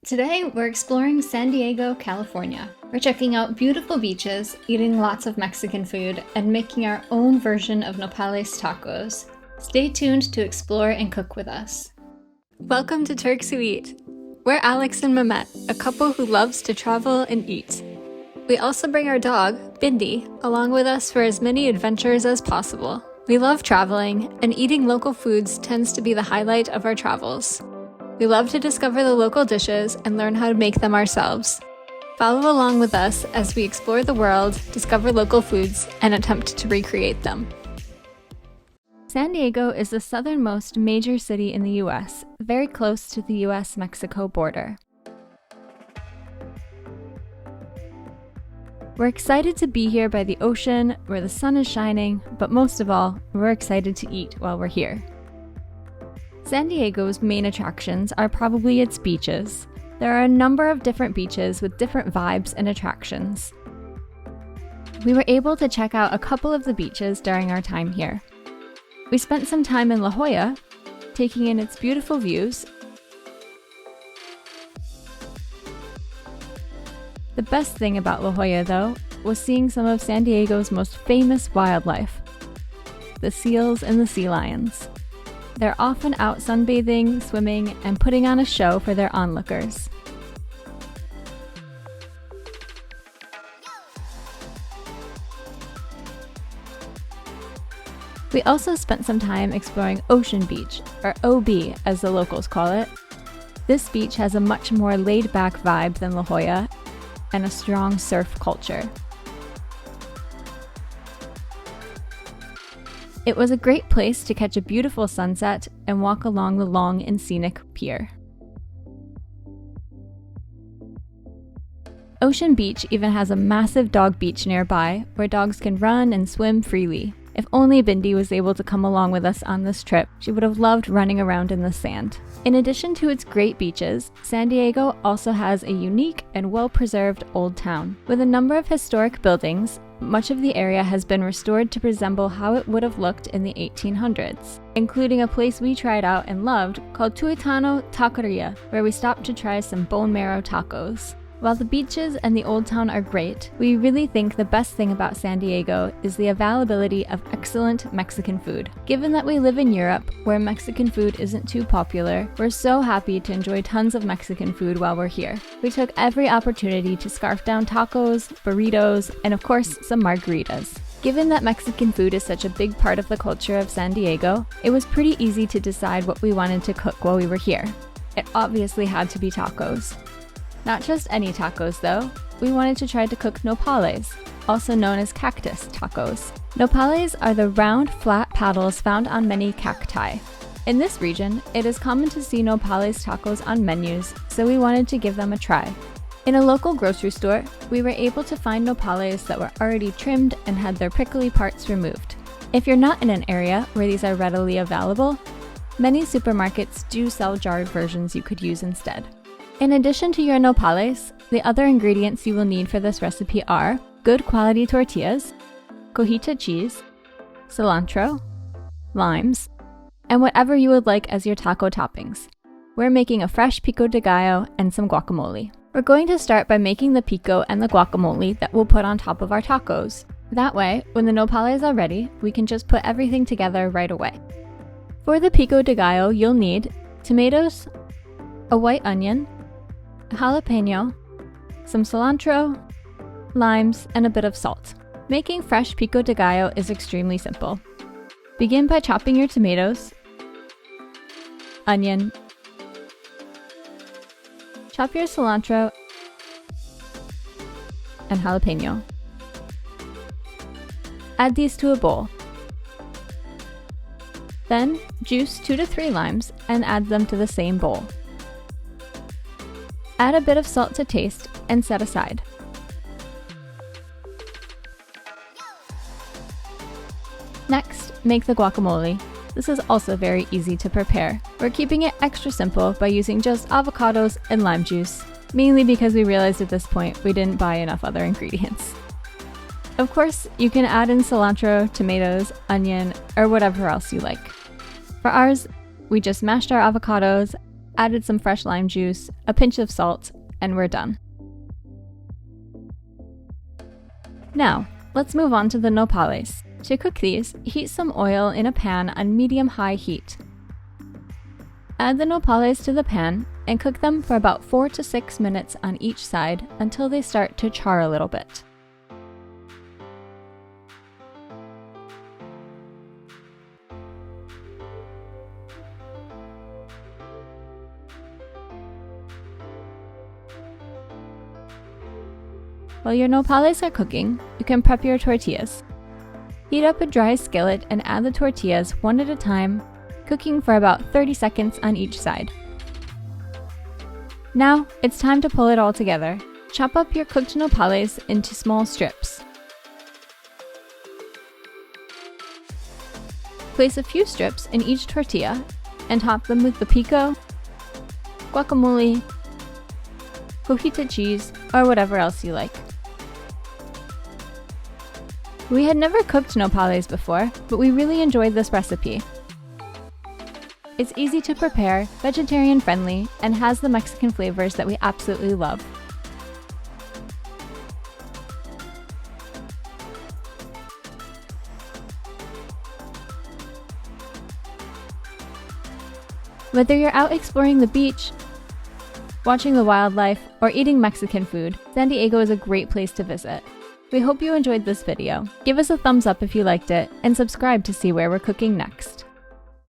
Today, we're exploring San Diego, California. We're checking out beautiful beaches, eating lots of Mexican food, and making our own version of Nopales Tacos. Stay tuned to explore and cook with us. Welcome to Turks Who Eat. We're Alex and Mehmet, a couple who loves to travel and eat. We also bring our dog, Bindi, along with us for as many adventures as possible. We love traveling, and eating local foods tends to be the highlight of our travels. We love to discover the local dishes and learn how to make them ourselves. Follow along with us as we explore the world, discover local foods, and attempt to recreate them. San Diego is the southernmost major city in the US, very close to the US-Mexico border. We're excited to be here by the ocean, where the sun is shining, but most of all, we're excited to eat while we're here. San Diego's main attractions are probably its beaches. There are a number of different beaches with different vibes and attractions. We were able to check out a couple of the beaches during our time here. We spent some time in La Jolla, taking in its beautiful views. The best thing about La Jolla, though, was seeing some of San Diego's most famous wildlife, the seals and the sea lions. They're often out sunbathing, swimming, and putting on a show for their onlookers. We also spent some time exploring Ocean Beach, or OB as the locals call it. This beach has a much more laid-back vibe than La Jolla and a strong surf culture. It was a great place to catch a beautiful sunset and walk along the long and scenic pier. Ocean Beach even has a massive dog beach nearby where dogs can run and swim freely. If only Bindi was able to come along with us on this trip, she would have loved running around in the sand. In addition to its great beaches, San Diego also has a unique and well-preserved old town. With a number of historic buildings, much of the area has been restored to resemble how it would have looked in the 1800s, including a place we tried out and loved called Untitled Chapter, where we stopped to try some bone marrow tacos. While the beaches and the old town are great, we really think the best thing about San Diego is the availability of excellent Mexican food. Given that we live in Europe, where Mexican food isn't too popular, we're so happy to enjoy tons of Mexican food while we're here. We took every opportunity to scarf down tacos, burritos, and of course, some margaritas. Given that Mexican food is such a big part of the culture of San Diego, it was pretty easy to decide what we wanted to cook while we were here. It obviously had to be tacos. Not just any tacos though, we wanted to try to cook nopales, also known as cactus tacos. Nopales are the round, flat paddles found on many cacti. In this region, it is common to see nopales tacos on menus, so we wanted to give them a try. In a local grocery store, we were able to find nopales that were already trimmed and had their prickly parts removed. If you're not in an area where these are readily available, many supermarkets do sell jarred versions you could use instead. In addition to your nopales, the other ingredients you will need for this recipe are good quality tortillas, Cojita cheese, cilantro, limes, and whatever you would like as your taco toppings. We're making a fresh Pico De Gallo and some guacamole. We're going to start by making the pico and the guacamole that we'll put on top of our tacos. That way, when the nopales are ready, we can just put everything together right away. For the Pico De Gallo, you'll need tomatoes, a white onion, a jalapeno, some cilantro, limes, and a bit of salt. Making fresh Pico de Gallo is extremely simple. Begin by chopping your tomatoes, onion, chop your cilantro, and jalapeno. Add these to a bowl. Then, juice 2 to 3 limes and add them to the same bowl. Add a bit of salt to taste and set aside. Next, make the guacamole. This is also very easy to prepare. We're keeping it extra simple by using just avocados and lime juice, mainly because we realized at this point we didn't buy enough other ingredients. Of course, you can add in cilantro, tomatoes, onion, or whatever else you like. For ours, we just mashed our avocados, added some fresh lime juice, a pinch of salt, and we're done. Now, let's move on to the nopales. To cook these, heat some oil in a pan on medium-high heat. Add the nopales to the pan and cook them for about 4 to 6 minutes on each side until they start to char a little bit. While your nopales are cooking, you can prep your tortillas. Heat up a dry skillet and add the tortillas one at a time, cooking for about 30 seconds on each side. Now, it's time to pull it all together. Chop up your cooked nopales into small strips. Place a few strips in each tortilla and top them with the pico, guacamole, cojita cheese, or whatever else you like. We had never cooked nopales before, but we really enjoyed this recipe. It's easy to prepare, vegetarian-friendly, and has the Mexican flavors that we absolutely love. Whether you're out exploring the beach, watching the wildlife, or eating Mexican food, San Diego is a great place to visit. We hope you enjoyed this video. Give us a thumbs up if you liked it, and subscribe to see where we're cooking next.